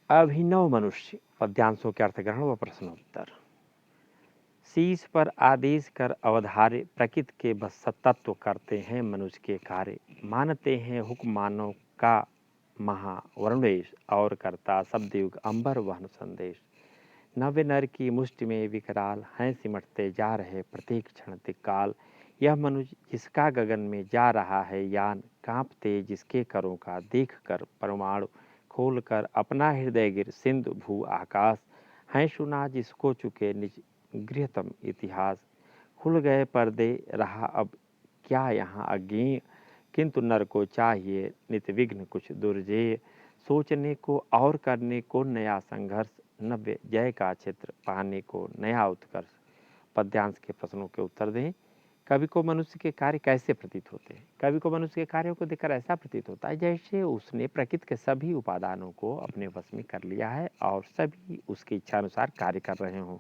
अभिनव मनुष्य पद्यांशों के अर्थग्रहण व प्रश्नोत्तर। शीश पर आदेश कर अवधारे प्रकृति के बस तत्व करते हैं मनुष्य के कार्य। मानते हैं हुक्म मानव का महावरुणेश और करता शब्दयुग अंबर वहन संदेश। नव्य नर की मुष्टि में विकराल हैं सिमटते जा रहे प्रत्येक क्षण काल। यह मनुष्य जिसका गगन में जा रहा है यान, कांपते जिसके करों का देख कर परमाणु खोल कर अपना हृदय गिर सिंधु भू आकाश। हैं सुना जिसको चुके निज गृहतम इतिहास। खुल गए पर्दे रहा अब क्या यहाँ अज्ञेय, किंतु नर को चाहिए नित विघ्न कुछ दुर्जेय। सोचने को और करने को नया संघर्ष, नव्य जय का चित्र पाने को नया उत्कर्ष। पद्यांश के प्रश्नों के उत्तर दें। कवि को मनुष्य के कार्य कैसे प्रतीत होते हैं? कवि को मनुष्य के कार्यों को देखकर ऐसा प्रतीत होता है जैसे उसने प्रकृति के सभी उपादानों को अपने वश में कर लिया है और सभी उसकी इच्छा अनुसार कार्य कर रहे हों।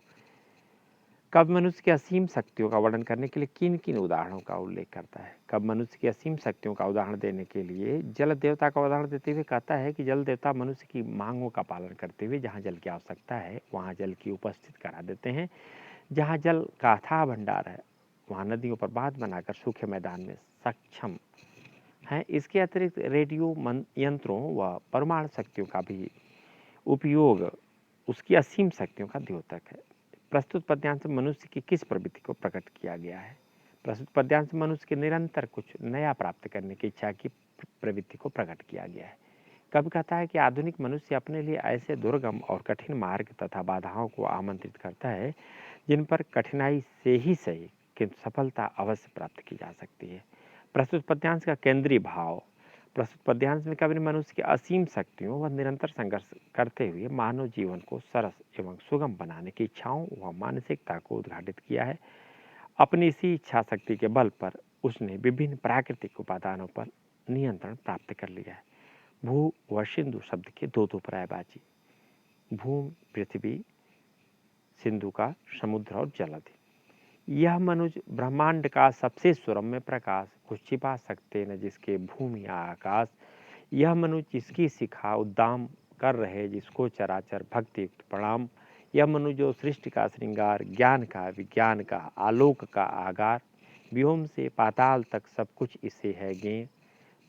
कब मनुष्य की असीम शक्तियों का वर्णन करने के लिए किन किन उदाहरणों का उल्लेख करता है? कब मनुष्य की असीम शक्तियों का उदाहरण देने के लिए जल देवता का उदाहरण देते हुए कहता है कि जल देवता मनुष्य की मांगों का पालन करते हुए जहाँ जल की आवश्यकता है वहाँ जल की उपस्थित करा देते हैं। जहाँ जल का अथाह भंडार है वहाँ नदियों पर बांध बनाकर सूखे मैदान में सक्षम हैं। इसके अतिरिक्त रेडियो यंत्रों व परमाणु शक्तियों का भी उपयोग उसकी असीम शक्तियों का द्योतक है। प्रस्तुत पद्यांश में मनुष्य की किस प्रवृत्ति को प्रकट किया गया है? प्रस्तुत पद्यांश में मनुष्य के निरंतर कुछ नया प्राप्त करने की इच्छा की प्रवृत्ति को प्रकट किया गया है। कवि कहता है कि आधुनिक मनुष्य अपने लिए ऐसे दुर्गम और कठिन मार्ग तथा बाधाओं को आमंत्रित करता है जिन पर कठिनाई से ही सही किंतु सफलता अवश्य प्राप्त की जा सकती है। प्रस्तुत पद्यांश का केंद्रीय भाव। प्रस्तुत पद्यांश में कवि ने मनुष्य की असीम शक्तियों व निरंतर संघर्ष करते हुए मानव जीवन को सरस एवं सुगम बनाने की इच्छाओं व मानसिकता को उद्घाटित किया है। अपनी इसी इच्छा शक्ति के बल पर उसने विभिन्न प्राकृतिक उपादानों पर नियंत्रण प्राप्त कर लिया है। भू व सिंधु शब्द के दो पर्यायवाची, भूमि पृथ्वी, सिंधु का समुद्र और जलधि। यह मनुष्य ब्रह्मांड का सबसे सुरम्य प्रकाश, कुछ छिपा सकते न जिसके भूमि या आकाश। यह मनुष्य जिसकी शिखा उद्दाम कर रहे जिसको चराचर भक्ति युक्त प्रणाम। यह मनुष्य जो सृष्टि का श्रृंगार, ज्ञान का विज्ञान का आलोक का आगार। व्योम से पाताल तक सब कुछ इसे है ज्ञेय,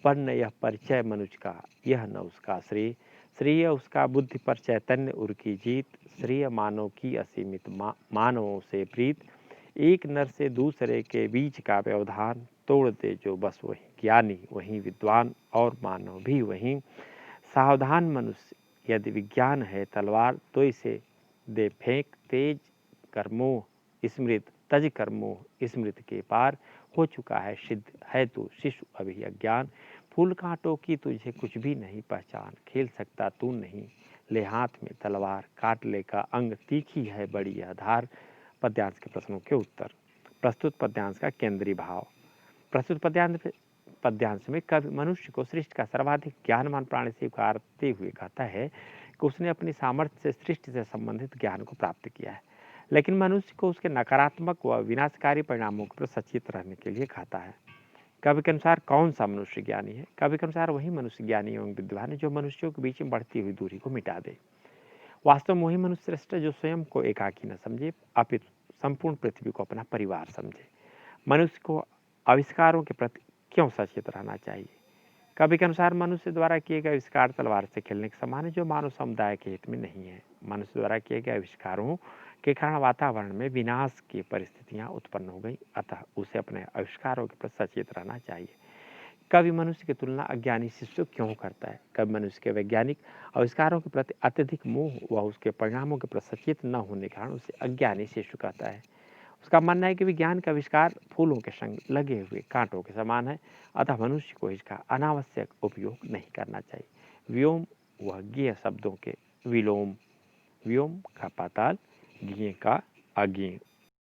पर न यह परिचय मनुष्य का, यह न उसका श्रेय। श्रेय उसका बुद्धि पर चैतन्य उर की जीत, श्रेय मानव की असीमित मानवों से प्रीत। एक नर से दूसरे के बीच का व्यवधान तोड़ दे जो बस वही ज्ञानी वही विद्वान और मानव भी वही। सावधान मनुष्य, यदि विज्ञान है तलवार तो इसे दे फेंक, तेज कर मोह स्मृत तज कर मोह स्मृत के पार। हो चुका है सिद्ध है तू शिशु अभी अज्ञान। फूल कांटों की तुझे कुछ भी नहीं पहचान, खेल सकता तू नहीं ले हाथ में तलवार। काट ले का अंग तीखी है बड़ी यह धार। पद्यांश के प्रश्नों के उत्तर। प्रस्तुत पद्यांश का केंद्रीय भाव। प्रस्तुत पद्यांश में कवि मनुष्य को सृष्टि का सर्वाधिक ज्ञानवान प्राणी स्वीकारते हुए कहता है कि उसने अपनी सामर्थ्य से सृष्टि से संबंधित ज्ञान को प्राप्त किया है, लेकिन मनुष्य को उसके नकारात्मक व विनाशकारी परिणामों पर सचेत रहने के लिए कहता है। कवि के अनुसार कौन सा मनुष्य ज्ञानी है? कवि के अनुसार वही मनुष्य ज्ञानी एवं विद्वान है जो मनुष्यों के बीच में बढ़ती हुई दूरी को मिटा दे। वास्तव में वही मनुष्य श्रेष्ठ है जो स्वयं को एकाकी न समझे अपितु संपूर्ण पृथ्वी को अपना परिवार समझे। मनुष्य को आविष्कारों के प्रति क्यों सचेत रहना चाहिए? कवि के अनुसार मनुष्य द्वारा किए गए आविष्कार तलवार से खेलने के समान है जो मानव समुदाय के हित में नहीं है। मनुष्य द्वारा किए गए आविष्कारों के कारण वातावरण में विनाश की परिस्थितियां उत्पन्न हो गई, अतः उसे अपने आविष्कारों के प्रति सचेत रहना चाहिए। कवि मनुष्य की तुलना अज्ञानी शिशु क्यों करता है? कवि मनुष्य के वैज्ञानिक आविष्कारों के प्रति अत्यधिक मोह व उसके परिणामों के प्रति सचेत न होने के कारण उसे अज्ञानी शिशु कहता है। उसका मानना है कि विज्ञान का आविष्कार फूलों के संग लगे हुए कांटों के समान है, अतः मनुष्य को इसका अनावश्यक उपयोग नहीं करना चाहिए। व्योम व ज्ञेय शब्दों के विलोम, व्योम का पाताल, ज्ञेय का अज्ञेय।